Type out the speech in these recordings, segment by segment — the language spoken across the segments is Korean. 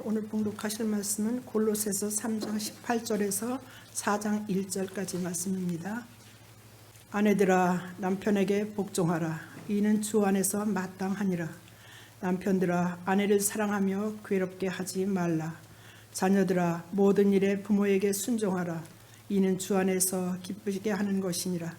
오늘 봉독하실 말씀은 골로새서 3장 18절에서 4장 1절까지 말씀입니다. 아내들아 남편에게 복종하라. 이는 주 안에서 마땅하니라. 남편들아 아내를 사랑하며 괴롭게 하지 말라. 자녀들아 모든 일에 부모에게 순종하라. 이는 주 안에서 기쁘게 하는 것이니라.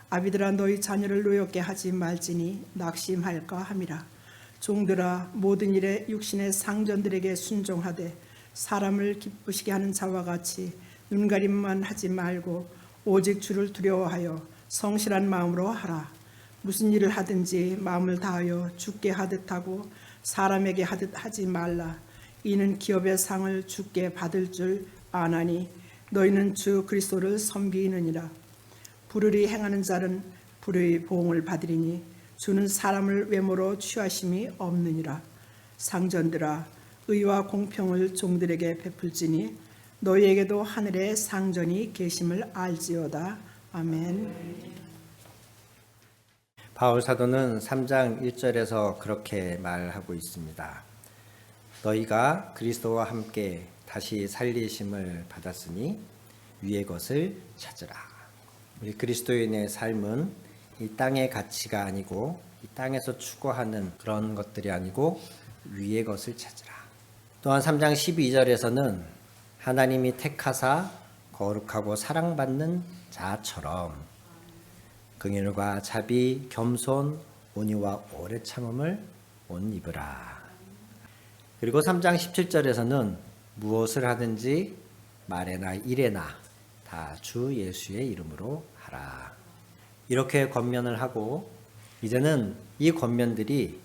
아비들아 너희 자녀를 노엽게 하지 말지니 낙심할까 함이라. 종들아 모든 일에 육신의 상전들에게 순종하되 사람을 기쁘시게 하는 자와 같이 눈가림만 하지 말고 오직 주를 두려워하여 성실한 마음으로 하라. 무슨 일을 하든지 마음을 다하여 주께 하듯 하고 사람에게 하듯 하지 말라. 이는 기업의 상을 주께 받을 줄 아나니 너희는 주 그리스도를 섬기느니라. 불의를 행하는 자는 불의의 보응을 받으리니 주는 사람을 외모로 취하심이 없느니라. 상전들아 의와 공평을 종들에게 베풀지니 너희에게도 하늘에 상전이 계심을 알지어다. 아멘. 바울 사도는 3장 1절에서 그렇게 말하고 있습니다. 너희가 그리스도와 함께 다시 살리심을 받았으니 위의 것을 찾으라. 우리 그리스도인의 삶은 이 땅의 가치가 아니고 이 땅에서 추구하는 그런 것들이 아니고 위의 것을 찾으라. 또한 3장 12절에서는 하나님이 택하사 거룩하고 사랑받는 자처럼 긍휼과 자비, 겸손, 온유와 오래 참음을 옷 입으라. 그리고 3장 17절에서는 무엇을 하든지 말에나 일에나 다 주 예수의 이름으로 하라. 이렇게 권면을 하고 이제는 이 권면들이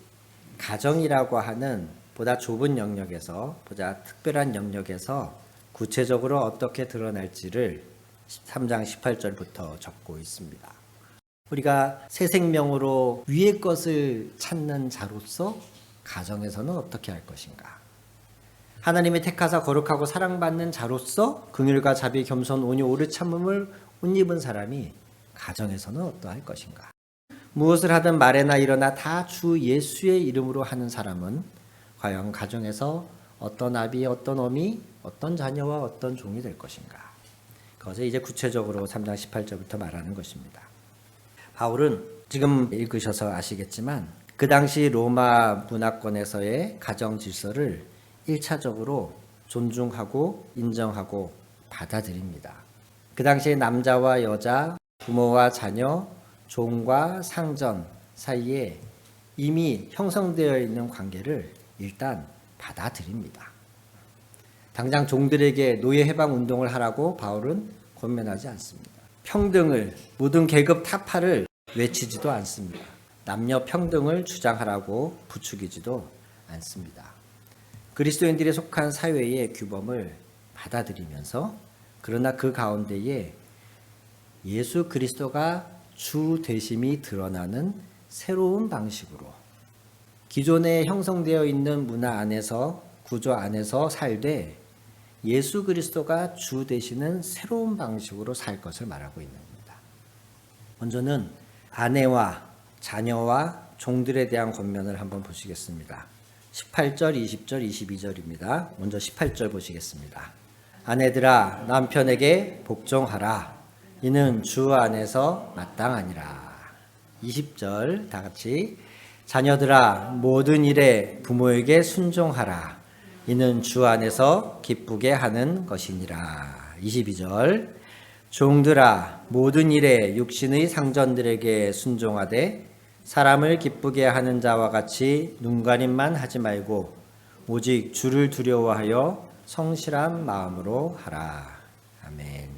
가정이라고 하는 보다 좁은 영역에서 보다 특별한 영역에서 구체적으로 어떻게 드러날지를 3장 18절부터 적고 있습니다. 우리가 새 생명으로 위의 것을 찾는 자로서 가정에서는 어떻게 할 것인가? 하나님이 택하사 거룩하고 사랑받는 자로서 긍휼과 자비, 겸손, 온유, 오래 참음을 옷 입은 사람이 가정에서는 어떠할 것인가? 무엇을 하든 말에나 일어나 다 주 예수의 이름으로 하는 사람은 과연 가정에서 어떤 아비, 어떤 어미, 어떤 자녀와 어떤 종이 될 것인가? 그것을 이제 구체적으로 3장 18절부터 말하는 것입니다. 바울은 지금 읽으셔서 아시겠지만 그 당시 로마 문화권에서의 가정 질서를 1차적으로 존중하고 인정하고 받아들입니다. 그 당시에 남자와 여자, 부모와 자녀, 종과 상전 사이에 이미 형성되어 있는 관계를 일단 받아들입니다. 당장 종들에게 노예 해방 운동을 하라고 바울은 권면하지 않습니다. 평등을, 모든 계급 타파를 외치지도 않습니다. 남녀 평등을 주장하라고 부추기지도 않습니다. 그리스도인들이 속한 사회의 규범을 받아들이면서 그러나 그 가운데에 예수 그리스도가 주 되심이 드러나는 새로운 방식으로 기존에 형성되어 있는 문화 안에서 구조 안에서 살되 예수 그리스도가 주 되시는 새로운 방식으로 살 것을 말하고 있는 겁니다. 먼저는 아내와 자녀와 종들에 대한 권면을 한번 보시겠습니다. 18절, 20절, 22절입니다. 먼저 18절 보시겠습니다. 아내들아 남편에게 복종하라. 이는 주 안에서 마땅하니라. 20절 다 같이 자녀들아 모든 일에 부모에게 순종하라. 이는 주 안에서 기쁘게 하는 것이니라. 22절 종들아 모든 일에 육신의 상전들에게 순종하되 사람을 기쁘게 하는 자와 같이 눈가림만 하지 말고 오직 주를 두려워하여 성실한 마음으로 하라. 아멘.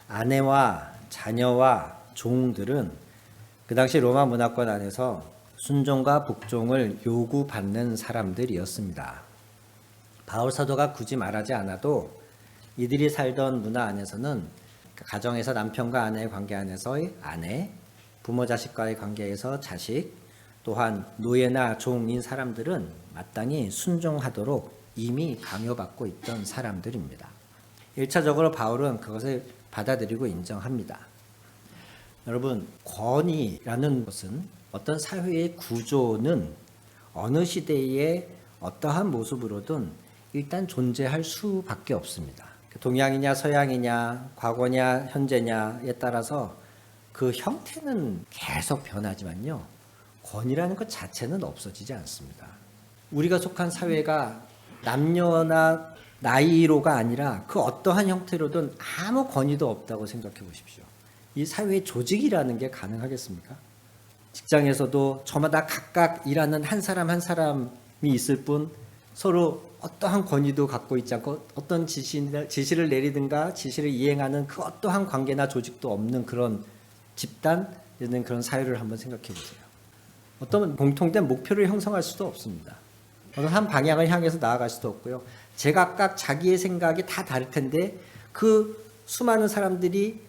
아내와 자녀와 종들은 그 당시 로마 문화권 안에서 순종과 복종을 요구받는 사람들이었습니다. 바울 사도가 굳이 말하지 않아도 이들이 살던 문화 안에서는 가정에서 남편과 아내의 관계 안에서의 아내, 부모 자식과의 관계에서 자식, 또한 노예나 종인 사람들은 마땅히 순종하도록 이미 강요받고 있던 사람들입니다. 1차적으로 바울은 그것을 받아들이고 인정합니다. 여러분, 권위라는 것은 어떤 사회의 구조는 어느 시대에 어떠한 모습으로든 일단 존재할 수밖에 없습니다. 동양이냐 서양이냐 과거냐 현재냐에 따라서 그 형태는 계속 변하지만요. 권위라는 것 자체는 없어지지 않습니다. 우리가 속한 사회가 남녀나 나이로가 아니라 그 어떠한 형태로든 아무 권위도 없다고 생각해 보십시오. 이 사회의 조직이라는 게 가능하겠습니까? 직장에서도 저마다 각각 일하는 한 사람 한 사람이 있을 뿐 서로 어떠한 권위도 갖고 있지 않고 어떤 지시를 내리든가 지시를 이행하는 그 어떠한 관계나 조직도 없는 그런 집단, 그런 사회를 한번 생각해 보세요. 어떤 공통된 목표를 형성할 수도 없습니다. 어느 한 방향을 향해서 나아갈 수도 없고요. 제각각 자기의 생각이 다 다를 텐데 그 수많은 사람들이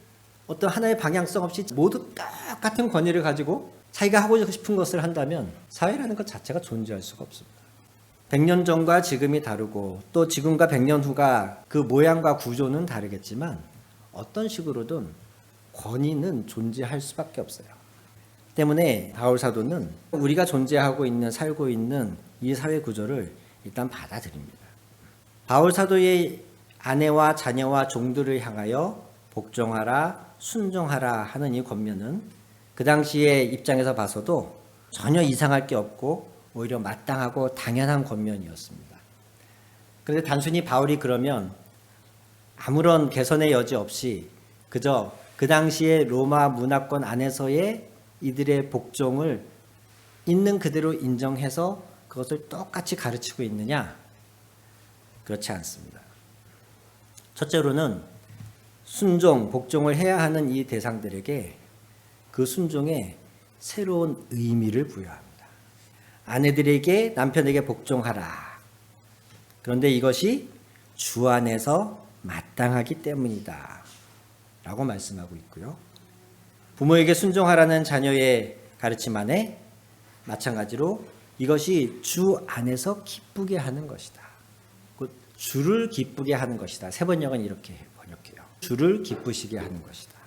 어떤 하나의 방향성 없이 모두 똑같은 권위를 가지고 자기가 하고 싶은 것을 한다면 사회라는 것 자체가 존재할 수가 없습니다. 100년 전과 지금이 다르고 또 지금과 100년 후가 그 모양과 구조는 다르겠지만 어떤 식으로든 권위는 존재할 수밖에 없어요. 때문에 바울 사도는 우리가 존재하고 있는 살고 있는 이 사회 구조를 일단 받아들입니다. 바울 사도의 아내와 자녀와 종들을 향하여 복종하라 순종하라 하는 이 권면은 그 당시의 입장에서 봐서도 전혀 이상할 게 없고 오히려 마땅하고 당연한 권면이었습니다. 그런데 단순히 바울이 그러면 아무런 개선의 여지 없이 그저 그 당시의 로마 문화권 안에서의 이들의 복종을 있는 그대로 인정해서 그것을 똑같이 가르치고 있느냐? 그렇지 않습니다. 첫째로는 순종, 복종을 해야 하는 이 대상들에게 그 순종에 새로운 의미를 부여합니다. 아내들에게 남편에게 복종하라. 그런데 이것이 주 안에서 마땅하기 때문이다. 라고 말씀하고 있고요. 부모에게 순종하라는 자녀의 가르침 안에 마찬가지로 이것이 주 안에서 기쁘게 하는 것이다. 곧 주를 기쁘게 하는 것이다. 세번역은 이렇게 번역해요. 주를 기쁘시게 하는 것이다.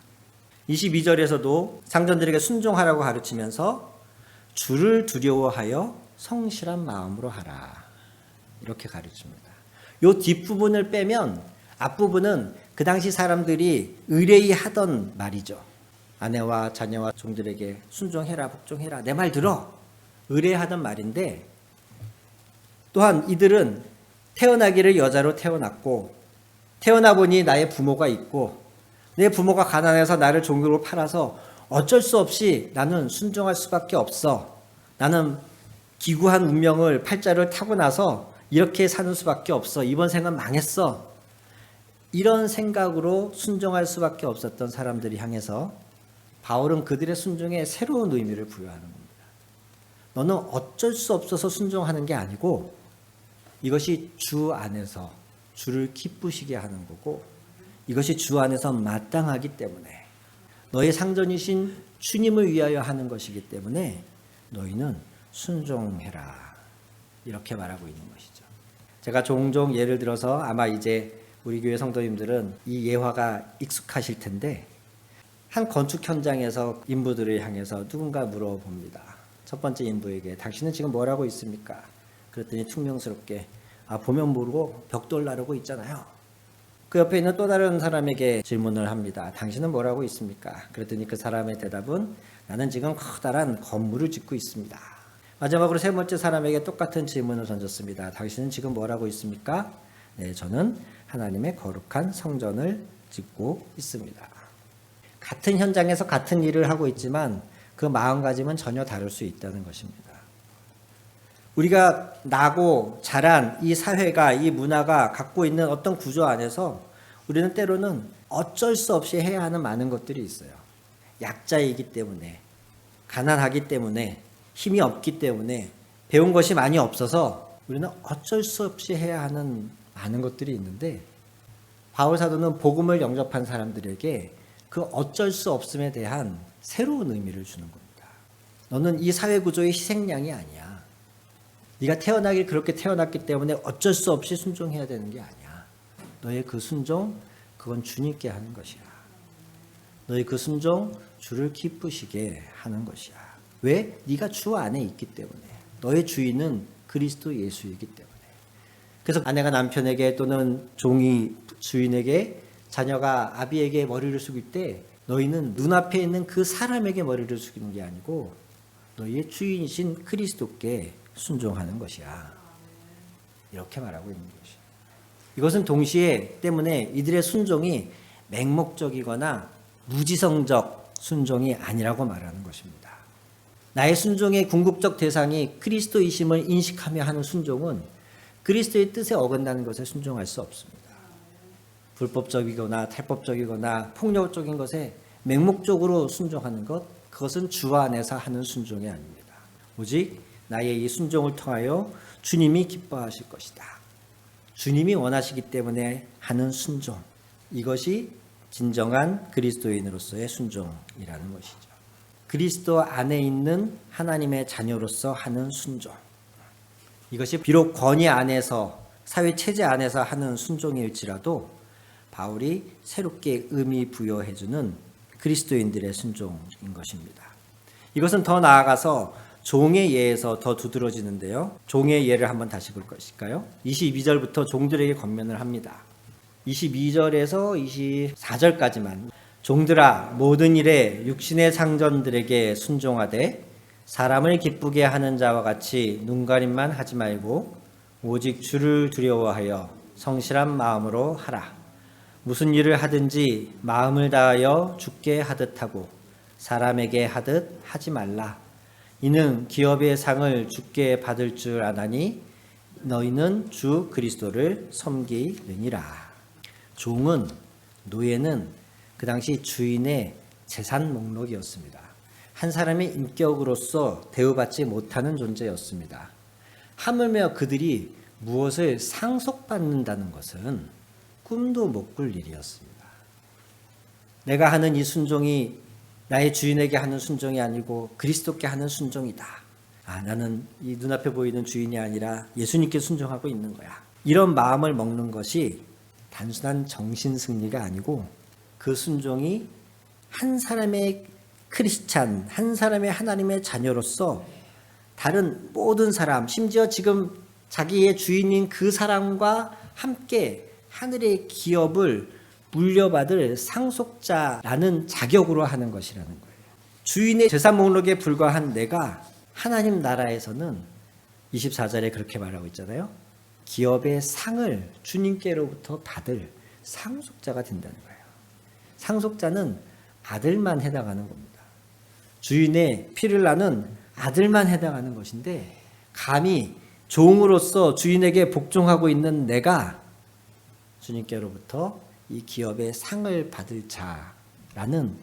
22절에서도 상전들에게 순종하라고 가르치면서 주를 두려워하여 성실한 마음으로 하라. 이렇게 가르칩니다. 이 뒷부분을 빼면 앞부분은 그 당시 사람들이 의뢰히 하던 말이죠. 아내와 자녀와 종들에게 순종해라, 복종해라, 내 말 들어. 의뢰하던 말인데 또한 이들은 태어나기를 여자로 태어났고 태어나 보니 나의 부모가 있고 내 부모가 가난해서 나를 종으로 팔아서 어쩔 수 없이 나는 순종할 수밖에 없어. 나는 기구한 운명을 팔자를 타고 나서 이렇게 사는 수밖에 없어. 이번 생은 망했어. 이런 생각으로 순종할 수밖에 없었던 사람들이 향해서 바울은 그들의 순종에 새로운 의미를 부여하는 겁니다. 너는 어쩔 수 없어서 순종하는 게 아니고 이것이 주 안에서 주를 기쁘시게 하는 거고 이것이 주 안에서 마땅하기 때문에 너의 상전이신 주님을 위하여 하는 것이기 때문에 너희는 순종해라. 이렇게 말하고 있는 것이죠. 제가 종종 예를 들어서 아마 이제 우리 교회 성도님들은 이 예화가 익숙하실 텐데 한 건축 현장에서 인부들을 향해서 누군가 물어봅니다. 첫 번째 인부에게 당신은 지금 뭘 하고 있습니까? 그랬더니 퉁명스럽게 보면 모르고 벽돌 나르고 있잖아요. 그 옆에 있는 또 다른 사람에게 질문을 합니다. 당신은 뭘 하고 있습니까? 그랬더니 그 사람의 대답은 나는 지금 커다란 건물을 짓고 있습니다. 마지막으로 세 번째 사람에게 똑같은 질문을 던졌습니다. 당신은 지금 뭘 하고 있습니까? 네, 저는 하나님의 거룩한 성전을 짓고 있습니다. 같은 현장에서 같은 일을 하고 있지만 그 마음가짐은 전혀 다를 수 있다는 것입니다. 우리가 나고 자란 이 사회가 이 문화가 갖고 있는 어떤 구조 안에서 우리는 때로는 어쩔 수 없이 해야 하는 많은 것들이 있어요. 약자이기 때문에 가난하기 때문에 힘이 없기 때문에 배운 것이 많이 없어서 우리는 어쩔 수 없이 해야 하는 많은 것들이 있는데 바울 사도는 복음을 영접한 사람들에게 그 어쩔 수 없음에 대한 새로운 의미를 주는 겁니다. 너는 이 사회 구조의 희생양이 아니야. 네가 태어나길 그렇게 태어났기 때문에 어쩔 수 없이 순종해야 되는 게 아니야. 너의 그 순종, 그건 주님께 하는 것이야. 너의 그 순종, 주를 기쁘시게 하는 것이야. 왜? 네가 주 안에 있기 때문에. 너의 주인은 그리스도 예수이기 때문에. 그래서 아내가 남편에게 또는 종이 주인에게, 자녀가 아비에게 머리를 숙일 때 너희는 눈앞에 있는 그 사람에게 머리를 숙이는 게 아니고 너희의 주인이신 그리스도께 순종하는 것이야. 이렇게 말하고 있는 것이야. 이것은 동시에 때문에 이들의 순종이 맹목적이거나 무지성적 순종이 아니라고 말하는 것입니다. 나의 순종의 궁극적 대상이 그리스도이심을 인식하며 하는 순종은 그리스도의 뜻에 어긋나는 것에 순종할 수 없습니다. 불법적이거나 탈법적이거나 폭력적인 것에 맹목적으로 순종하는 것, 그것은 주 안에서 하는 순종이 아닙니다. 오직 나의 이 순종을 통하여 주님이 기뻐하실 것이다. 주님이 원하시기 때문에 하는 순종, 이것이 진정한 그리스도인으로서의 순종이라는 것이죠. 그리스도 안에 있는 하나님의 자녀로서 하는 순종, 이것이 비록 권위 안에서, 사회 체제 안에서 하는 순종일지라도 바울이 새롭게 의미 부여해주는 그리스도인들의 순종인 것입니다. 이것은 더 나아가서 종의 예에서 더 두드러지는데요. 종의 예를 한번 다시 볼 것일까요? 22절부터 종들에게 권면을 합니다. 22절에서 24절까지만 종들아 모든 일에 육신의 상전들에게 순종하되 사람을 기쁘게 하는 자와 같이 눈가림만 하지 말고 오직 주를 두려워하여 성실한 마음으로 하라. 무슨 일을 하든지 마음을 다하여 주께 하듯 하고 사람에게 하듯 하지 말라. 이는 기업의 상을 주께 받을 줄 아나니 너희는 주 그리스도를 섬기느니라. 종은, 노예는 그 당시 주인의 재산 목록이었습니다. 한 사람의 인격으로서 대우받지 못하는 존재였습니다. 하물며 그들이 무엇을 상속받는다는 것은 꿈도 못 꿀 일이었습니다. 내가 하는 이 순종이 나의 주인에게 하는 순종이 아니고 그리스도께 하는 순종이다. 나는 이 눈앞에 보이는 주인이 아니라 예수님께 순종하고 있는 거야. 이런 마음을 먹는 것이 단순한 정신 승리가 아니고 그 순종이 한 사람의 크리스찬, 한 사람의 하나님의 자녀로서 다른 모든 사람, 심지어 지금 자기의 주인인 그 사람과 함께 하늘의 기업을 물려받을 상속자라는 자격으로 하는 것이라는 거예요. 주인의 재산 목록에 불과한 내가 하나님 나라에서는 24절에 그렇게 말하고 있잖아요. 기업의 상을 주님께로부터 받을 상속자가 된다는 거예요. 상속자는 아들만 해당하는 겁니다. 주인의 피를 나는 아들만 해당하는 것인데 감히 종으로서 주인에게 복종하고 있는 내가 주님께로부터 이 기업의 상을 받을 자라는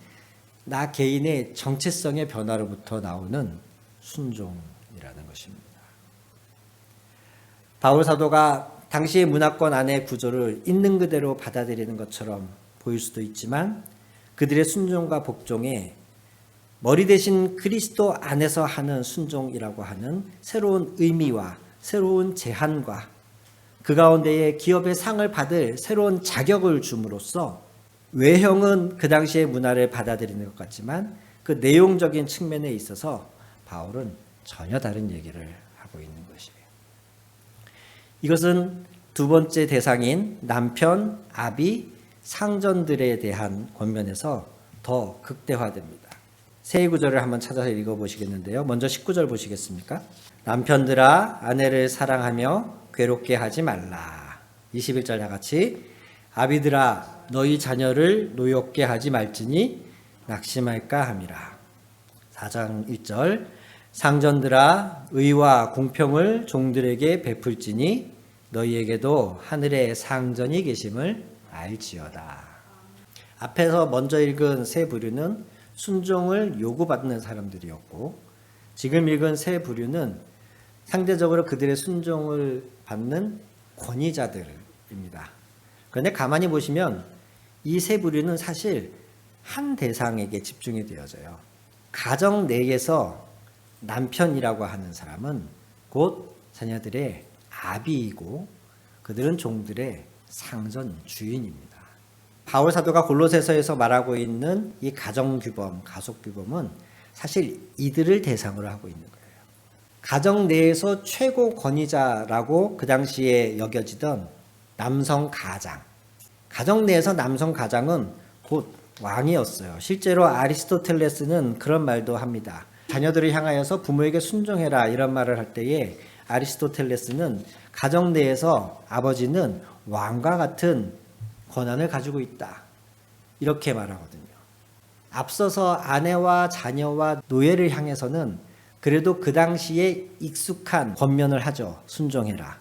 나 개인의 정체성의 변화로부터 나오는 순종이라는 것입니다. 바울 사도가 당시의 문화권 안의 구조를 있는 그대로 받아들이는 것처럼 보일 수도 있지만 그들의 순종과 복종에 머리 대신 그리스도 안에서 하는 순종이라고 하는 새로운 의미와 새로운 제한과 그 가운데에 기업의 상을 받을 새로운 자격을 줌으로써 외형은 그 당시의 문화를 받아들이는 것 같지만 그 내용적인 측면에 있어서 바울은 전혀 다른 얘기를 하고 있는 것이에요. 이것은 두 번째 대상인 남편, 아비, 상전들에 대한 권면에서 더 극대화됩니다. 세 구절을 한번 찾아서 읽어보시겠는데요. 먼저 19절 보시겠습니까? 남편들아 아내를 사랑하며 괴롭게 하지 말라. 21절 다 같이 아비들아 너희 자녀를 노엽게 하지 말지니 낙심할까 함이라. 4장 1절 상전들아 의와 공평을 종들에게 베풀지니 너희에게도 하늘의 상전이 계심을 알지어다. 앞에서 먼저 읽은 세 부류는 순종을 요구받는 사람들이었고 지금 읽은 세 부류는 상대적으로 그들의 순종을 받는 권위자들입니다. 그런데 가만히 보시면 이 세 부류는 사실 한 대상에게 집중이 되어져요. 가정 내에서 남편이라고 하는 사람은 곧 자녀들의 아비이고 그들은 종들의 상전 주인입니다. 바울 사도가 골로새서에서 말하고 있는 이 가정규범, 가속규범은 사실 이들을 대상으로 하고 있는 거예요. 가정 내에서 최고 권위자라고 그 당시에 여겨지던 남성 가장. 가정 내에서 남성 가장은 곧 왕이었어요. 실제로 아리스토텔레스는 그런 말도 합니다. 자녀들을 향하여서 부모에게 순종해라 이런 말을 할 때에 아리스토텔레스는 가정 내에서 아버지는 왕과 같은 권한을 가지고 있다. 이렇게 말하거든요. 앞서서 아내와 자녀와 노예를 향해서는 그래도 그 당시에 익숙한 권면을 하죠. 순종해라.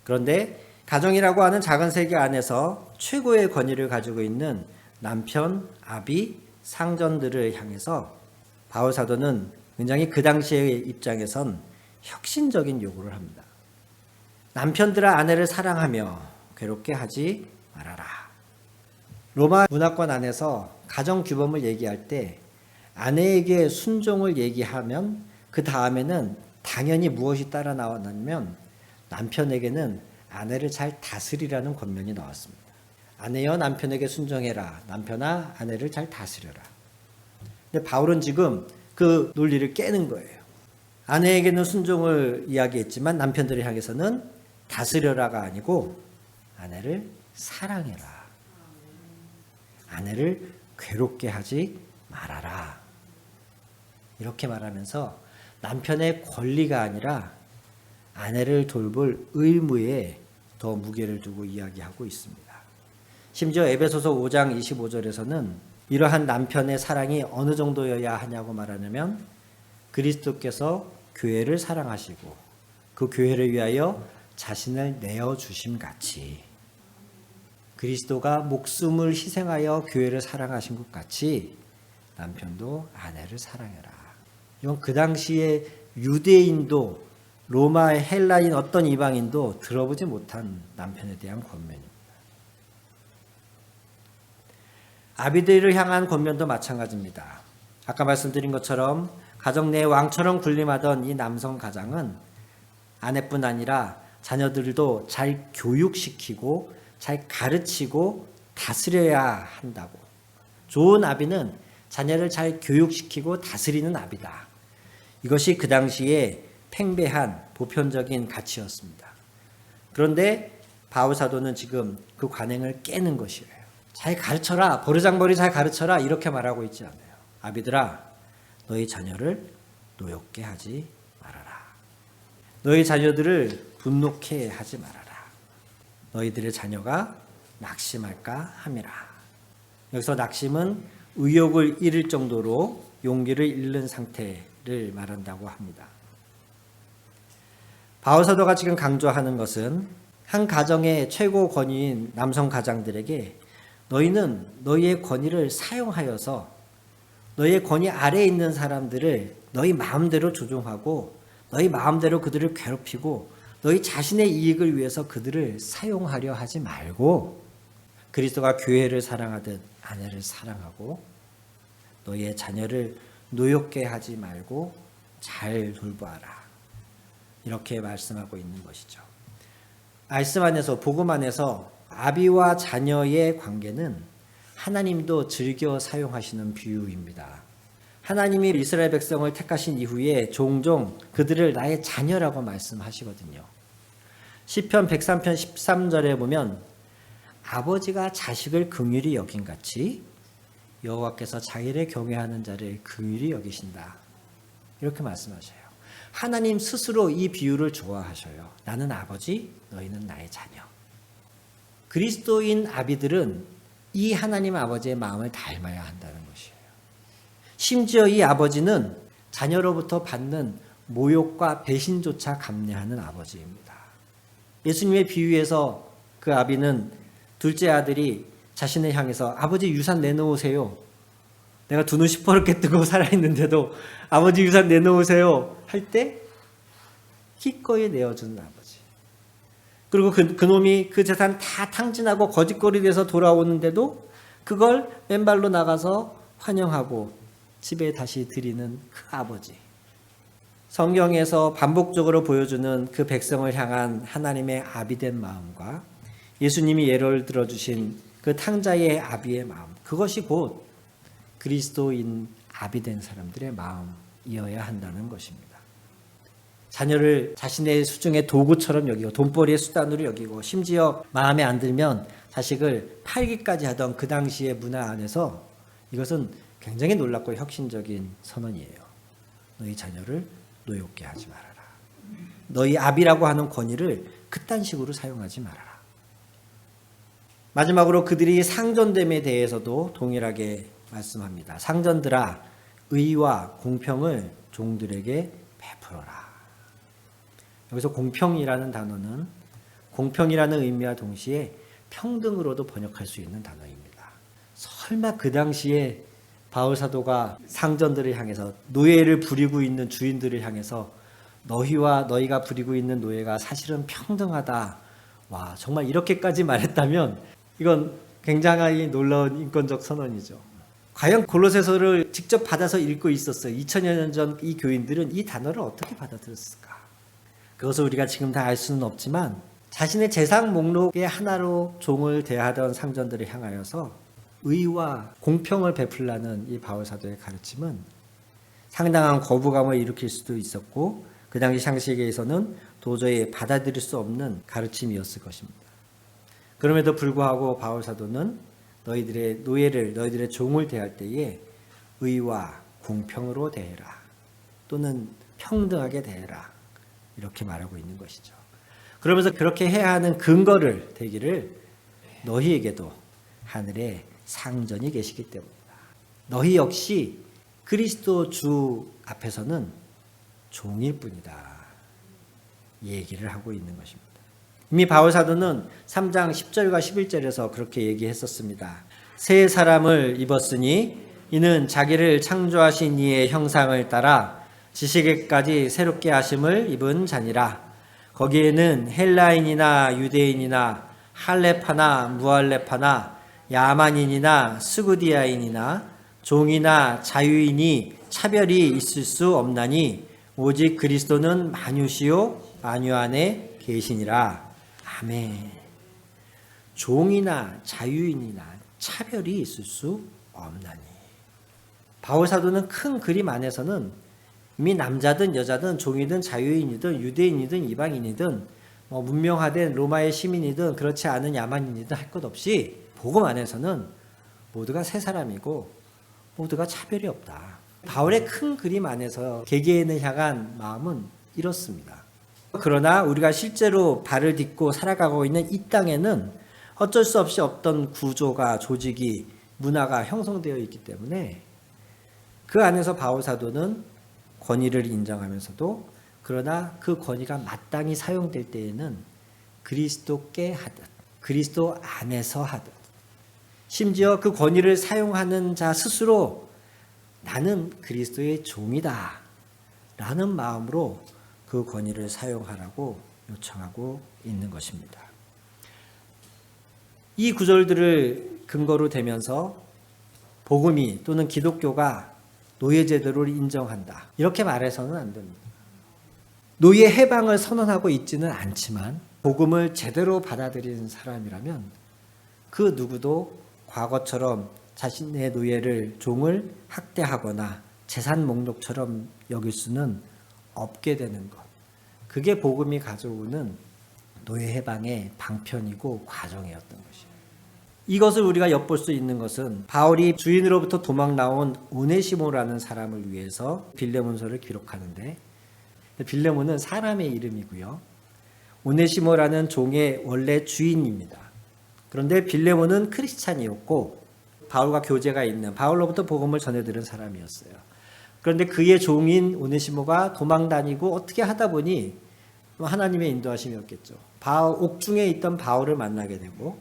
그런데 가정이라고 하는 작은 세계 안에서 최고의 권위를 가지고 있는 남편, 아비, 상전들을 향해서 바울 사도는 굉장히 그 당시의 입장에선 혁신적인 요구를 합니다. 남편들아 아내를 사랑하며 괴롭게 하지 말아라. 로마 문화권 안에서 가정 규범을 얘기할 때 아내에게 순종을 얘기하면 그 다음에는 당연히 무엇이 따라 나왔냐면 남편에게는 아내를 잘 다스리라는 권면이 나왔습니다. 아내여 남편에게 순종해라. 남편아 아내를 잘 다스려라. 근데 바울은 지금 그 논리를 깨는 거예요. 아내에게는 순종을 이야기했지만 남편들을 향해서는 다스려라가 아니고 아내를 사랑해라. 아내를 괴롭게 하지 말아라. 이렇게 말하면서 남편의 권리가 아니라 아내를 돌볼 의무에 더 무게를 두고 이야기하고 있습니다. 심지어 에베소서 5장 25절에서는 이러한 남편의 사랑이 어느 정도여야 하냐고 말하냐면 그리스도께서 교회를 사랑하시고 그 교회를 위하여 자신을 내어주심 같이 그리스도가 목숨을 희생하여 교회를 사랑하신 것 같이 남편도 아내를 사랑해라. 이건 그 당시에 유대인도 로마의 헬라인 어떤 이방인도 들어보지 못한 남편에 대한 권면입니다. 아비들을 향한 권면도 마찬가지입니다. 아까 말씀드린 것처럼 가정 내 왕처럼 군림하던 이 남성 가장은 아내뿐 아니라 자녀들도 잘 교육시키고 잘 가르치고 다스려야 한다고. 좋은 아비는 자녀를 잘 교육시키고 다스리는 아비다. 이것이 그 당시에 팽배한 보편적인 가치였습니다. 그런데 바울 사도는 지금 그 관행을 깨는 것이에요. 잘 가르쳐라. 버르장머리 잘 가르쳐라. 이렇게 말하고 있지 않아요. 아비들아 너희 자녀를 노엽게 하지 말아라. 너희 자녀들을 분노케 하지 말아라. 너희들의 자녀가 낙심할까 함이라. 여기서 낙심은 의욕을 잃을 정도로 용기를 잃는 상태를 말한다고 합니다. 바울 사도가 지금 강조하는 것은 한 가정의 최고 권위인 남성 가장들에게 너희는 너희의 권위를 사용하여서 너희의 권위 아래에 있는 사람들을 너희 마음대로 조종하고 너희 마음대로 그들을 괴롭히고 너희 자신의 이익을 위해서 그들을 사용하려 하지 말고 그리스도가 교회를 사랑하듯 아내를 사랑하고 너희의 자녀를 노엽게 하지 말고 잘 돌보아라. 이렇게 말씀하고 있는 것이죠. 말씀 안에서 복음 안에서 아비와 자녀의 관계는 하나님도 즐겨 사용하시는 비유입니다. 하나님이 이스라엘 백성을 택하신 이후에 종종 그들을 나의 자녀라고 말씀하시거든요. 시편 103편 13절에 보면 아버지가 자식을 긍휼히 여긴 같이 여호와께서 자기를 경외하는 자를 긍휼히 여기신다. 이렇게 말씀하셔요. 하나님 스스로 이 비유를 좋아하셔요. 나는 아버지, 너희는 나의 자녀. 그리스도인 아비들은 이 하나님 아버지의 마음을 닮아야 한다는 것이에요. 심지어 이 아버지는 자녀로부터 받는 모욕과 배신조차 감내하는 아버지입니다. 예수님의 비유에서 그 아비는 둘째 아들이 자신을 향해서 아버지 유산 내놓으세요. 내가 두 눈 시퍼렇게 뜨고 살아있는데도 아버지 유산 내놓으세요 할 때 기꺼이 내어주는 아버지. 그리고 그놈이 그 재산 다 탕진하고 거짓거리 돼서 돌아오는데도 그걸 맨발로 나가서 환영하고 집에 다시 드리는 그 아버지. 성경에서 반복적으로 보여주는 그 백성을 향한 하나님의 아비된 마음과 예수님이 예를 들어주신 그 탕자의 아비의 마음, 그것이 곧 그리스도인 아비된 사람들의 마음이어야 한다는 것입니다. 자녀를 자신의 수중의 도구처럼 여기고 돈벌이의 수단으로 여기고 심지어 마음에 안 들면 자식을 팔기까지 하던 그 당시의 문화 안에서 이것은 굉장히 놀랍고 혁신적인 선언이에요. 너희 자녀를 노엽게 하지 말아라. 너희 아비라고 하는 권위를 그딴 식으로 사용하지 말아라. 마지막으로 그들이 상전됨에 대해서도 동일하게 말씀합니다. 상전들아, 의와 공평을 종들에게 베풀어라. 여기서 공평이라는 단어는 공평이라는 의미와 동시에 평등으로도 번역할 수 있는 단어입니다. 설마 그 당시에 바울 사도가 상전들을 향해서 노예를 부리고 있는 주인들을 향해서 너희와 너희가 부리고 있는 노예가 사실은 평등하다. 와, 정말 이렇게까지 말했다면 이건 굉장히 놀라운 인권적 선언이죠. 과연 골로새서를 직접 받아서 읽고 있었어요. 2000여 년 전 이 교인들은 이 단어를 어떻게 받아들였을까? 그것을 우리가 지금 다 알 수는 없지만 자신의 재산 목록의 하나로 종을 대하던 상전들을 향하여서 의와 공평을 베풀라는 이 바울 사도의 가르침은 상당한 거부감을 일으킬 수도 있었고 그 당시 상식에서는 도저히 받아들일 수 없는 가르침이었을 것입니다. 그럼에도 불구하고 바울 사도는 너희들의 노예를 너희들의 종을 대할 때에 의와 공평으로 대해라 또는 평등하게 대해라 이렇게 말하고 있는 것이죠. 그러면서 그렇게 해야 하는 근거를 대기를 너희에게도 하늘에 상전이 계시기 때문이다. 너희 역시 그리스도 주 앞에서는 종일 뿐이다. 이 얘기를 하고 있는 것입니다. 이미 바울 사도는 3장 10절과 11절에서 그렇게 얘기했었습니다. 새 사람을 입었으니 이는 자기를 창조하신 이의 형상을 따라 지식에까지 새롭게 하심을 입은 자니라. 거기에는 헬라인이나 유대인이나 할레파나 무할레파나 야만인이나 스구디아인이나 종이나 자유인이 차별이 있을 수 없나니 오직 그리스도는 만유시요 만유 안에 계시니라. 아멘. 종이나 자유인이나 차별이 있을 수 없나니. 바울 사도는 큰 그림 안에서는 이미 남자든 여자든 종이든 자유인이든 유대인이든 이방인이든 문명화된 로마의 시민이든 그렇지 않은 야만인이든 할 것 없이 복음 안에서는 모두가 새 사람이고 모두가 차별이 없다. 바울의 큰 그림 안에서 개개인을 향한 마음은 이렇습니다. 그러나 우리가 실제로 발을 딛고 살아가고 있는 이 땅에는 어쩔 수 없이 어떤 구조가 조직이 문화가 형성되어 있기 때문에 그 안에서 바울 사도는 권위를 인정하면서도 그러나 그 권위가 마땅히 사용될 때에는 그리스도께 하듯 그리스도 안에서 하듯 심지어 그 권위를 사용하는 자 스스로 나는 그리스도의 종이다 라는 마음으로 그 권위를 사용하라고 요청하고 있는 것입니다. 이 구절들을 근거로 대면서 복음이 또는 기독교가 노예 제도를 인정한다 이렇게 말해서는 안 됩니다. 노예 해방을 선언하고 있지는 않지만 복음을 제대로 받아들이는 사람이라면 그 누구도 과거처럼 자신의 노예를 종을 학대하거나 재산 목록처럼 여길 수는 없게 되는 것. 그게 복음이 가져오는 노예 해방의 방편이고 과정이었던 것이에요. 이것을 우리가 엿볼 수 있는 것은 바울이 주인으로부터 도망 나온 오네시모라는 사람을 위해서 빌레몬서를 기록하는데 빌레몬은 사람의 이름이고요. 오네시모라는 종의 원래 주인입니다. 그런데 빌레몬은 크리스찬이었고 바울과 교제가 있는 바울로부터 복음을 전해들은 사람이었어요. 그런데 그의 종인 오네시모가 도망 다니고 어떻게 하다 보니 하나님의 인도하심이었겠죠. 옥중에 있던 바울을 만나게 되고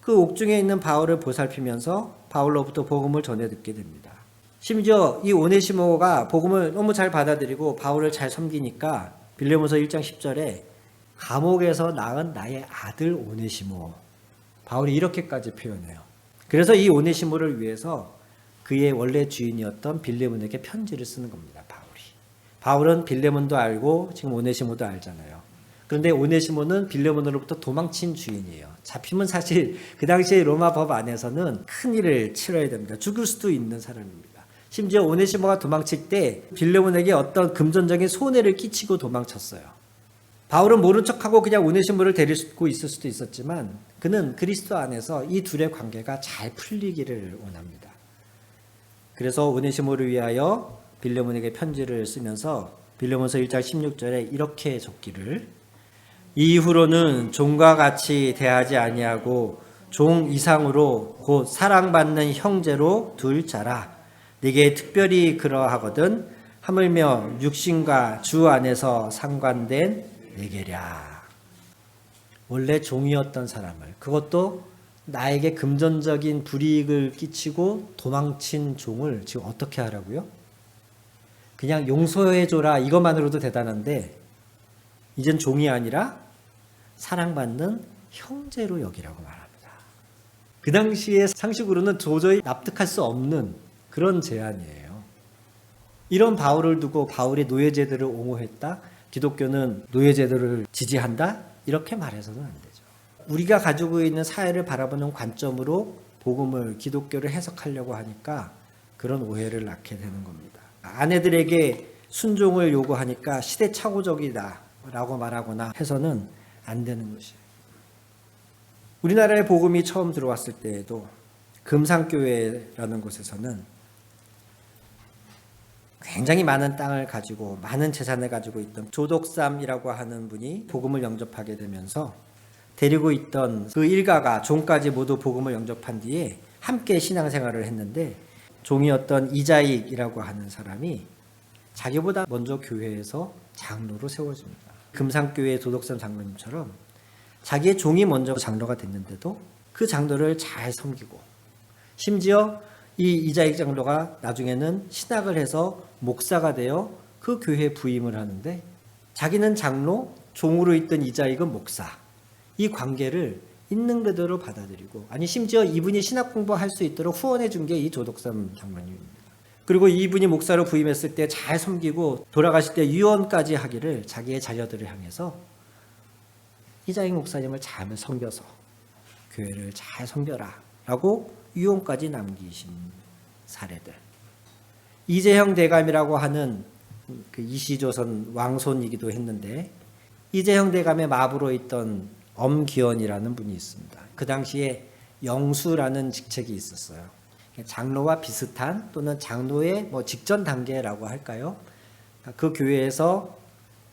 그 옥중에 있는 바울을 보살피면서 바울로부터 복음을 전해 듣게 됩니다. 심지어 이 오네시모가 복음을 너무 잘 받아들이고 바울을 잘 섬기니까 빌레몬서 1장 10절에 감옥에서 낳은 나의 아들 오네시모 바울이 이렇게까지 표현해요. 그래서 이 오네시모를 위해서 그의 원래 주인이었던 빌레몬에게 편지를 쓰는 겁니다. 바울은 빌레몬도 알고 지금 오네시모도 알잖아요. 그런데 오네시모는 빌레몬으로부터 도망친 주인이에요. 잡히면 사실 그 당시에 로마 법 안에서는 큰 일을 치러야 됩니다. 죽을 수도 있는 사람입니다. 심지어 오네시모가 도망칠 때 빌레몬에게 어떤 금전적인 손해를 끼치고 도망쳤어요. 바울은 모른 척하고 그냥 오네시모를 데리고 있을 수도 있었지만 그는 그리스도 안에서 이 둘의 관계가 잘 풀리기를 원합니다. 그래서 오네시모를 위하여 빌레몬에게 편지를 쓰면서 빌레몬서 1장 16절에 이렇게 적기를 이후로는 종과 같이 대하지 아니하고 종 이상으로 곧 사랑받는 형제로 둘 자라. 네게 특별히 그러하거든 하물며 육신과 주 안에서 상관된 네게랴. 원래 종이었던 사람을, 그것도 나에게 금전적인 불이익을 끼치고 도망친 종을 지금 어떻게 하라고요? 그냥 용서해줘라 이것만으로도 대단한데 이젠 종이 아니라 사랑받는 형제로 여기라고 말합니다. 그 당시의 상식으로는 도저히 납득할 수 없는 그런 제안이에요. 이런 바울을 두고 바울의 노예제도를 옹호했다? 기독교는 노예제도를 지지한다? 이렇게 말해서는 안 되죠. 우리가 가지고 있는 사회를 바라보는 관점으로 복음을, 기독교를 해석하려고 하니까 그런 오해를 낳게 되는 겁니다. 아내들에게 순종을 요구하니까 시대착오적이다 라고 말하거나 해서는 안 되는 것이에요. 우리나라에 복음이 처음 들어왔을 때에도 금상교회라는 곳에서는 굉장히 많은 땅을 가지고 많은 재산을 가지고 있던 조덕삼이라고 하는 분이 복음을 영접하게 되면서 데리고 있던 그 일가가 종까지 모두 복음을 영접한 뒤에 함께 신앙생활을 했는데 종이었던 이자익이라고 하는 사람이 자기보다 먼저 교회에서 장로로 세워집니다. 금상교회 조덕삼 장로님처럼 자기의 종이 먼저 장로가 됐는데도 그 장로를 잘 섬기고 심지어 이 이자익 장로가 나중에는 신학을 해서 목사가 되어 그 교회에 부임을 하는데 자기는 장로, 종으로 있던 이자익은 목사. 이 관계를 있는 그대로 받아들이고 아니 심지어 이분이 신학 공부할 수 있도록 후원해 준 게 이 조덕삼 장로님입니다. 그리고 이분이 목사로 부임했을 때 잘 섬기고 돌아가실 때 유언까지 하기를 자기의 자녀들을 향해서 이자익 목사님을 잘 섬겨서 교회를 잘 섬겨라 라고 유언까지 남기신 사례들. 이재형 대감이라고 하는 그 이시조선 왕손이기도 했는데 이재형 대감의 마부로 있던 엄기원이라는 분이 있습니다. 그 당시에 영수라는 직책이 있었어요. 장로와 비슷한 또는 장로의 뭐 직전 단계라고 할까요? 그 교회에서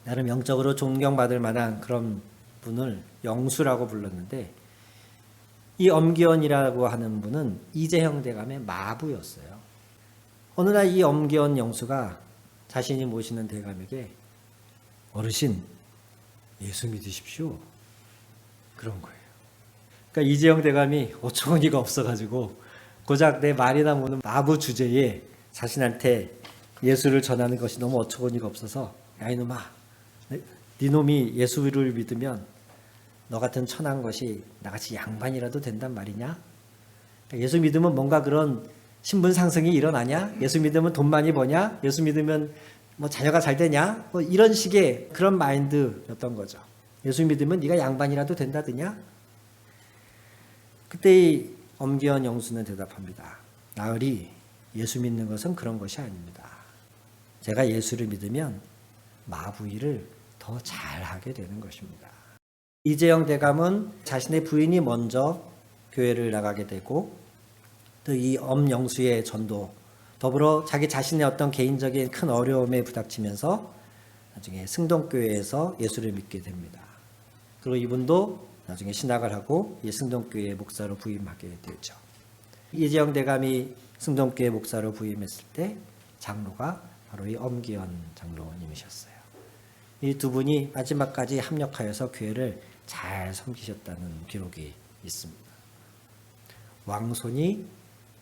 나름 영적으로 존경받을 만한 그런 분을 영수라고 불렀는데 이 엄기원이라고 하는 분은 이재형 대감의 마부였어요. 어느 날 이 엄기원 영수가 자신이 모시는 대감에게 어르신 예수 믿으십시오. 그런 거예요. 그러니까 이재형 대감이 어처구니가 없어가지고 고작 내 말이나 모는 마부 주제에 자신한테 예수를 전하는 것이 너무 어처구니가 없어서 야 이놈아 네 놈이 예수를 믿으면 너 같은 천한 것이 나같이 양반이라도 된단 말이냐? 예수 믿으면 뭔가 그런 신분 상승이 일어나냐? 예수 믿으면 돈 많이 버냐? 예수 믿으면 뭐 자녀가 잘 되냐? 뭐 이런 식의 그런 마인드였던 거죠. 예수 믿으면 네가 양반이라도 된다더냐? 그때 이 엄기원 영수는 대답합니다. 나으리 예수 믿는 것은 그런 것이 아닙니다. 제가 예수를 믿으면 마부 일을 더 잘하게 되는 것입니다. 이재영 대감은 자신의 부인이 먼저 교회를 나가게 되고 또 이 엄영수의 전도 더불어 자기 자신의 어떤 개인적인 큰 어려움에 부닥치면서 나중에 승동교회에서 예수를 믿게 됩니다. 그리고 이분도 나중에 신학을 하고 이 승동교회 목사로 부임하게 되죠. 이재영 대감이 승동교회 목사로 부임했을 때 장로가 바로 이 엄기원 장로님이셨어요. 이 두 분이 마지막까지 합력하여서 교회를 잘 섬기셨다는 기록이 있습니다. 왕손이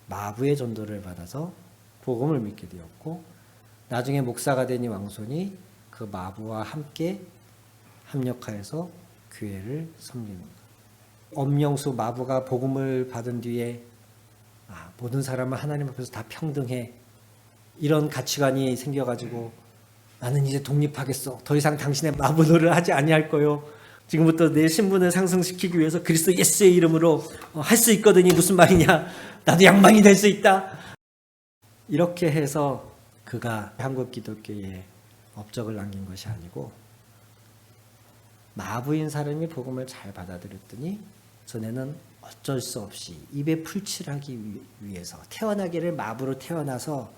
마부의 전도를 받아서 복음을 믿게 되었고 나중에 목사가 된 이 왕손이 그 마부와 함께 합력하여서 교회를 섬기는 것. 엄영수 마부가 복음을 받은 뒤에 모든 사람은 하나님 앞에서 다 평등해. 이런 가치관이 생겨가지고 나는 이제 독립하겠어. 더 이상 당신의 마부 노릇을 하지 아니할 거요. 지금부터 내 신분을 상승시키기 위해서 그리스도 예수의 이름으로 할 수 있거든요. 무슨 말이냐. 나도 양반이 될 수 있다. 이렇게 해서 그가 한국 기독교에 업적을 남긴 것이 아니고 마부인 사람이 복음을 잘 받아들였더니 전에는 어쩔 수 없이 입에 풀칠하기 위해서 태어나기를 마부로 태어나서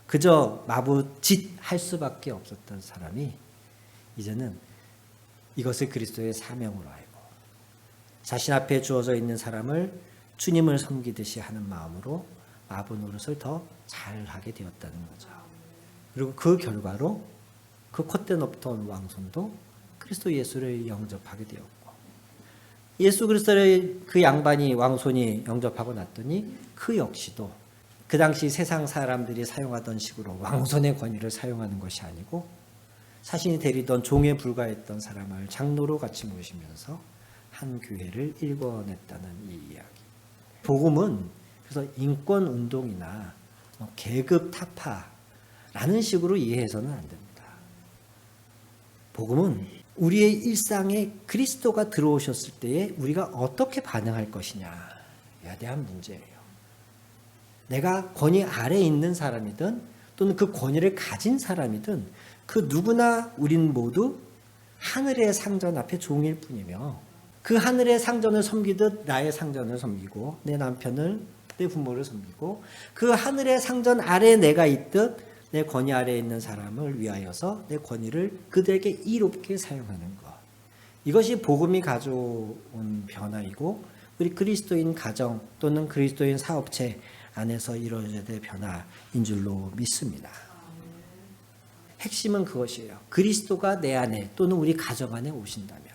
그저 마부 짓 할 수밖에 없었던 사람이 이제는 이것을 그리스도의 사명으로 알고 자신 앞에 주어져 있는 사람을 주님을 섬기듯이 하는 마음으로 마부 노릇을 더 잘하게 되었다는 거죠. 그리고 그 결과로 그 콧대 높던 왕손도 그리스도 예수를 영접하게 되었고 예수 그리스도를 그 양반이 왕손이 영접하고 났더니 그 역시도 그 당시 세상 사람들이 사용하던 식으로 왕손의 권위를 사용하는 것이 아니고 자신이 대리던 종에 불과했던 사람을 장로로 같이 모시면서 한 교회를 일궈냈다는 이 이야기. 복음은 그래서 인권 운동이나 계급 타파라는 식으로 이해해서는 안 됩니다. 복음은 우리의 일상에 그리스도가 들어오셨을 때에 우리가 어떻게 반응할 것이냐에 대한 문제예요. 내가 권위 아래에 있는 사람이든 또는 그 권위를 가진 사람이든 그 누구나 우린 모두 하늘의 상전 앞에 종일 뿐이며 그 하늘의 상전을 섬기듯 나의 상전을 섬기고 내 남편을 내 부모를 섬기고 그 하늘의 상전 아래에 내가 있듯 내 권위 아래에 있는 사람을 위하여서 내 권위를 그들에게 이롭게 사용하는 것. 이것이 복음이 가져온 변화이고 우리 그리스도인 가정 또는 그리스도인 사업체 안에서 이루어져야 될 변화인 줄로 믿습니다. 핵심은 그것이에요. 그리스도가 내 안에 또는 우리 가정 안에 오신다면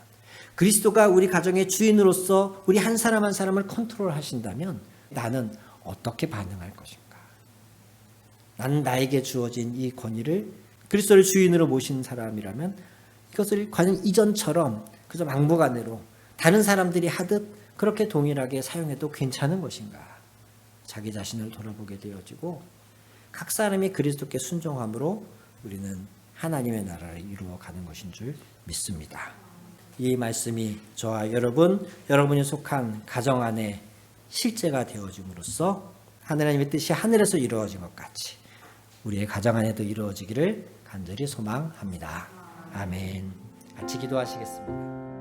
그리스도가 우리 가정의 주인으로서 우리 한 사람 한 사람을 컨트롤하신다면 나는 어떻게 반응할 것인가? 나는 나에게 주어진 이 권위를 그리스도를 주인으로 모신 사람이라면 이것을 과연 이전처럼 그저 막무가내로 다른 사람들이 하듯 그렇게 동일하게 사용해도 괜찮은 것인가? 자기 자신을 돌아보게 되어지고 각 사람이 그리스도께 순종함으로 우리는 하나님의 나라를 이루어가는 것인 줄 믿습니다. 이 말씀이 저와 여러분이 속한 가정 안에 실제가 되어짐으로써 하나님의 뜻이 하늘에서 이루어진 것 같이 우리의 가정 안에도 이루어지기를 간절히 소망합니다. 아멘. 같이 기도하시겠습니다.